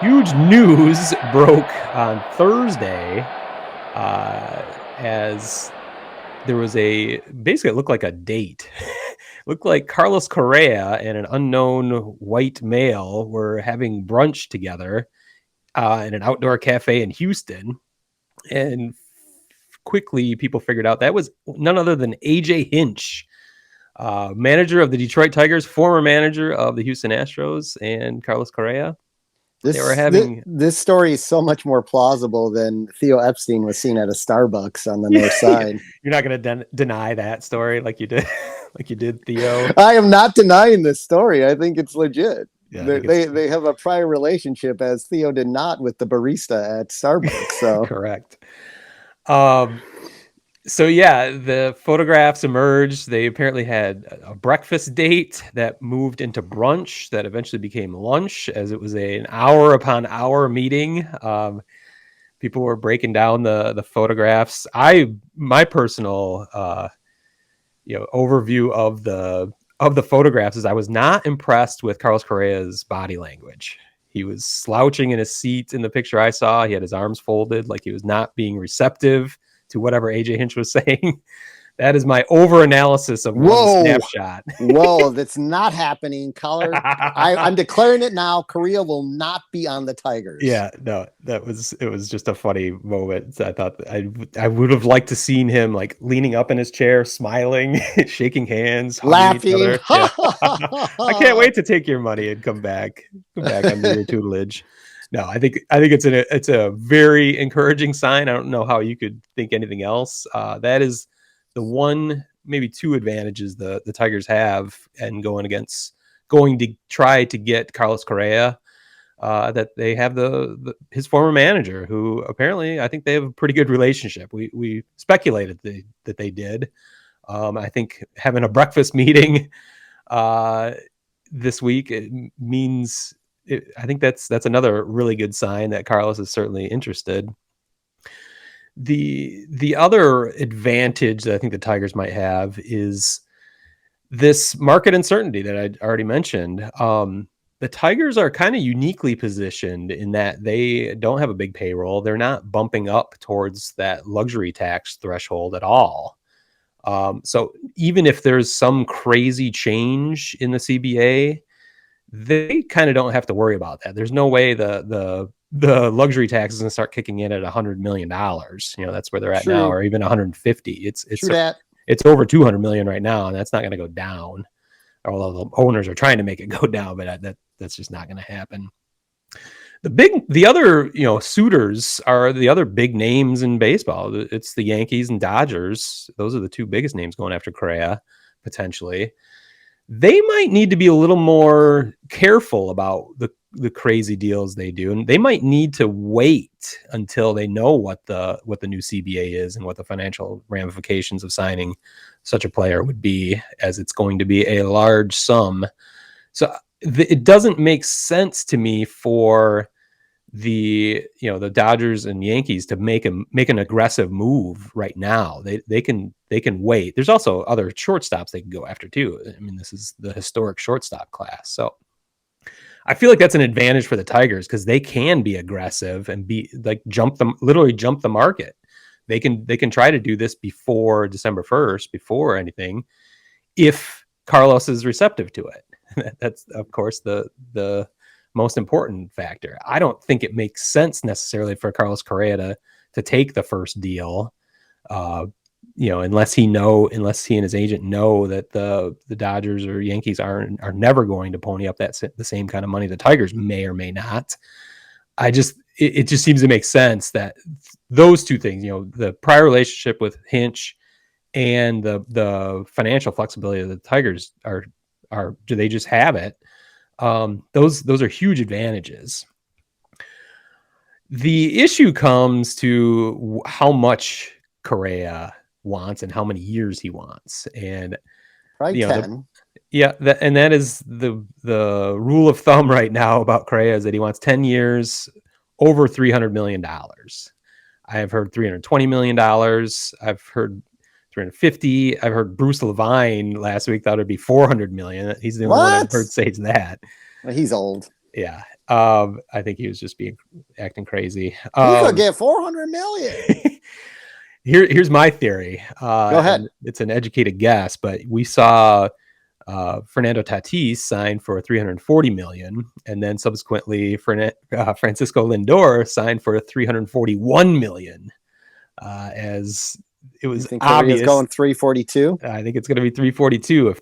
Huge news broke on Thursday as there was basically it looked like a date. Looked like Carlos Correa and an unknown white male were having brunch together in an outdoor cafe in Houston. And quickly people figured out that was none other than AJ Hinch, manager of the Detroit Tigers, former manager of the Houston Astros, and Carlos Correa. They were having This story is so much more plausible than Theo Epstein was seen at a Starbucks on the north side. You're not going to deny that story like you did, like you did Theo. I am not denying this story. I think it's legit. Yeah, They have a prior relationship, as Theo did not with the barista at Starbucks. So correct. So yeah, the photographs emerged. They apparently had a breakfast date that moved into brunch that eventually became lunch, as it was an hour upon hour meeting. People were breaking down the photographs. My personal overview of the photographs is I was not impressed with Carlos Correa's body language. He was slouching in his seat in the picture I saw. He had his arms folded, like he was not being receptive to whatever AJ Hinch was saying. That is my over analysis of one snapshot. Whoa, that's not happening. Color, I'm declaring it now. Korea will not be on the Tigers. Yeah, no, it was just a funny moment. I thought I would have liked to seen him like leaning up in his chair, smiling, shaking hands, laughing. Yeah. I can't wait to take your money and come back under your tutelage. No, I think it's a very encouraging sign. I don't know how you could think anything else. That is the one, maybe two advantages the Tigers have, and going to try to get Carlos Correa. That they have his former manager, who apparently I think they have a pretty good relationship. We speculated that they did. I think having a breakfast meeting this week, it means I think that's another really good sign that Carlos is certainly interested. The other advantage that I think the Tigers might have is this market uncertainty that I already mentioned. The Tigers are kind of uniquely positioned in that they don't have a big payroll. They're not bumping up towards that luxury tax threshold at all. So even if there's some crazy change in the CBA, they kind of don't have to worry about that. There's no way the luxury tax is going to start kicking in at $100 million. That's where they're at now, or even 150. It's over 200 million right now, and that's not going to go down. Although the owners are trying to make it go down, but that's just not going to happen. The other suitors are the other big names in baseball. It's the Yankees and Dodgers. Those are the two biggest names going after Correa potentially. They might need to be a little more careful about the crazy deals they do, and they might need to wait until they know what the new CBA is and what the financial ramifications of signing such a player would be, as it's going to be a large sum. So it doesn't make sense to me for the Dodgers and Yankees to make an aggressive move right now. They can wait. There's also other shortstops they can go after too. I mean, this is the historic shortstop class. So I feel like that's an advantage for the Tigers, because they can be aggressive and be like literally jump the market. They can try to do this before December 1st, before anything, if Carlos is receptive to it. That's of course the most important factor. I don't think it makes sense necessarily for Carlos Correa to take the first deal, unless he and his agent know that the Dodgers or Yankees are never going to pony up the same kind of money the Tigers may or may not. It just seems to make sense that those two things, the prior relationship with Hinch and the financial flexibility of the Tigers do they just have it? Those are huge advantages. The issue comes to how much Correa wants and how many years he wants, and probably 10. That is the rule of thumb right now about Correa, is that he wants 10 years, over $300 million. I have heard $320 million. I've heard 350. I've heard Bruce Levine last week thought it'd be $400 million. He's the only one I've heard say that. Well, he's old. Yeah. I think he was just acting crazy. He could get 400 million. Here's my theory. Go ahead. And it's an educated guess, but we saw Fernando Tatis signed for 340 million, and then subsequently Francisco Lindor signed for 341 million. As it was Correa's obvious, going 342. I think it's going to be 342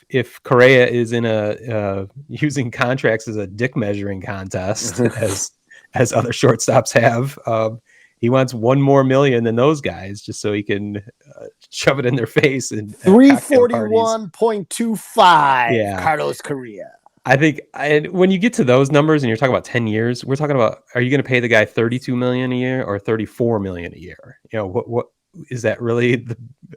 if Correa is in a using contracts as a dick measuring contest as other shortstops have. He wants one more million than those guys just so he can shove it in their face. And 341.25. Yeah. Carlos Correa. I think when you get to those numbers and you're talking about 10 years, we're talking about, are you going to pay the guy 32 million a year or 34 million a year? You know, what is that really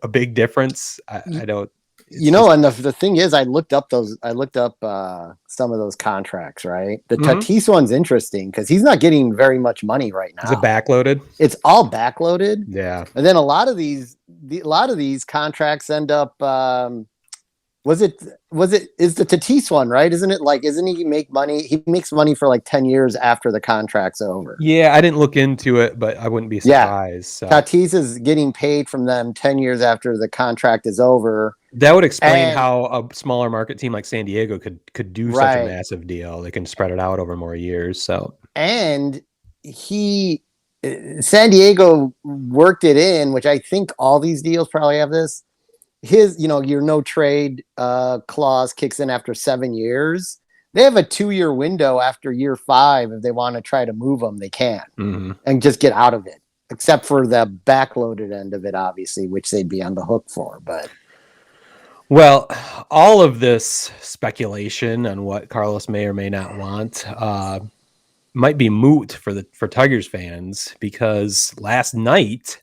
a big difference? I don't. And the thing is, I looked up some of those contracts, right? The Tatis one's interesting because he's not getting very much money right now. Is it backloaded? It's all backloaded. Yeah. And then a lot of these contracts end up, is the Tatis one, right? Isn't he make money? He makes money for like 10 years after the contract's over. Yeah. I didn't look into it, but I wouldn't be surprised. Yeah. So. Tatis is getting paid from them 10 years after the contract is over. That would explain how a smaller market team like San Diego could do such a massive deal. They can spread it out over more years. So, and San Diego worked it in, which I think all these deals probably have this. Your no trade clause kicks in after 7 years. They have a 2-year window after year 5. If they want to try to move them, they can and just get out of it, except for the backloaded end of it, obviously, which they'd be on the hook for. But well, all of this speculation on what Carlos may or may not want might be moot for Tigers fans, because last night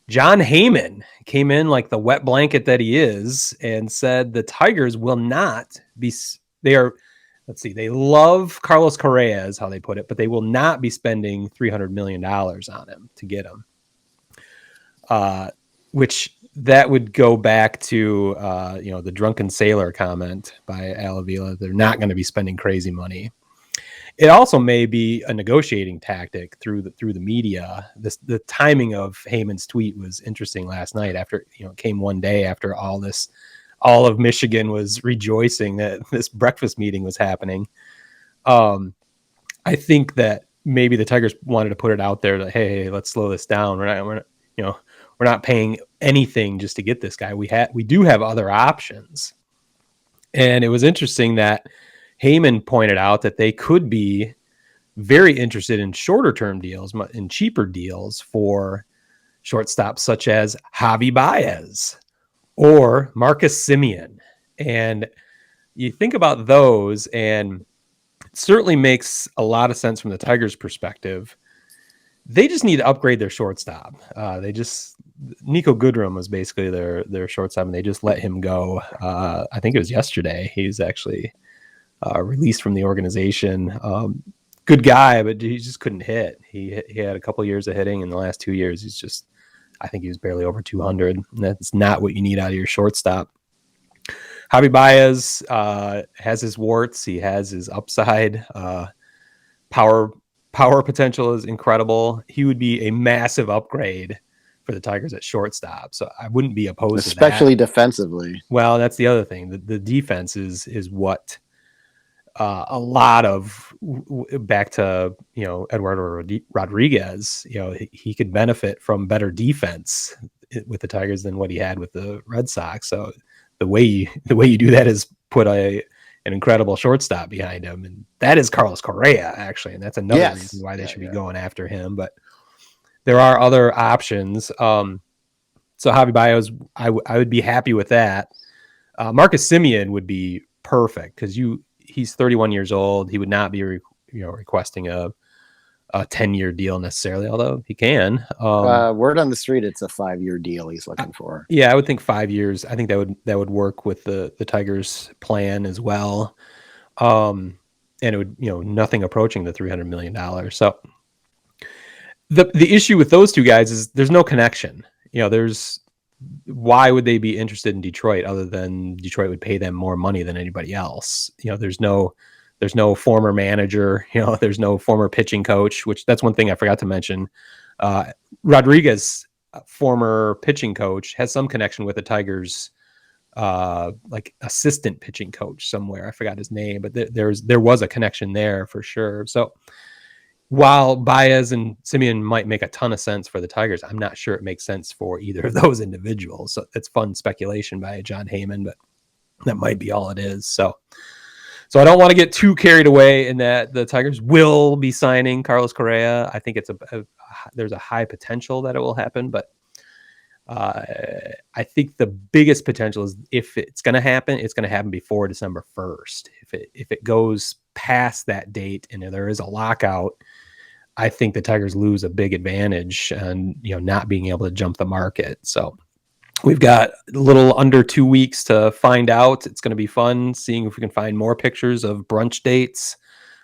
John Heyman came in like the wet blanket that he is and said the Tigers will not be. They love Carlos Correa is how they put it, but they will not be spending $300 million on him to get him. Which that would go back to the drunken sailor comment by Al Avila. They're not going to be spending crazy money. It also may be a negotiating tactic through the media. The timing of Heyman's tweet was interesting last night. After it came one day after all of Michigan was rejoicing that this breakfast meeting was happening. I think that maybe the Tigers wanted to put it out there that hey, let's slow this down. We're not paying anything just to get this guy. We do have other options. And it was interesting that Heyman pointed out that they could be very interested in shorter term deals and cheaper deals for shortstops such as Javi Baez or Marcus Semien. And you think about those, and it certainly makes a lot of sense from the Tigers' perspective. They just need to upgrade their shortstop. Nico Goodrum was basically their shortstop, and they just let him go. I think it was yesterday. He's actually released from the organization. Good guy, but he just couldn't hit. He had a couple years of hitting. In the last 2 years, I think he was barely over 200. And that's not what you need out of your shortstop. Javi Baez has his warts. He has his upside. Power potential is incredible. He would be a massive upgrade for the Tigers at shortstop. So I wouldn't be opposed to that. Especially defensively. Well, that's the other thing. The defense is what a lot of back to, Eduardo Rodriguez, he could benefit from better defense with the Tigers than what he had with the Red Sox. So the way you do that is put an incredible shortstop behind him. And that is Carlos Correa, actually. And that's another reason why they should be going after him. But there are other options. So Javi Baez, I would be happy with that. Marcus Semien would be perfect because he's 31 years old. He would not be requesting a 10-year deal necessarily, although he can. Word on the street, it's a 5-year deal he's looking for. Yeah, I would think 5 years. I think that would work with the Tigers' plan as well. And it would, nothing approaching the $300 million. So the issue with those two guys is there's no connection. Why would they be interested in Detroit other than Detroit would pay them more money than anybody else? There's no There's no former manager, there's no former pitching coach, which that's one thing I forgot to mention. Rodriguez, former pitching coach, has some connection with the Tigers, like assistant pitching coach somewhere. I forgot his name, but there was a connection there for sure. So while Baez and Simeon might make a ton of sense for the Tigers, I'm not sure it makes sense for either of those individuals. So it's fun speculation by John Heyman, but that might be all it is. So I don't want to get too carried away in that the Tigers will be signing Carlos Correa. I think there's a high potential that it will happen, but I think the biggest potential is if it's going to happen, it's going to happen before December 1st. If it goes past that date and there is a lockout, I think the Tigers lose a big advantage and not being able to jump the market. So we've got a little under 2 weeks to find out. It's going to be fun seeing if we can find more pictures of brunch dates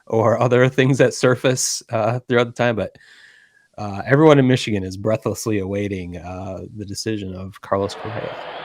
or other things that surface throughout the time. But everyone in Michigan is breathlessly awaiting the decision of Carlos Correa.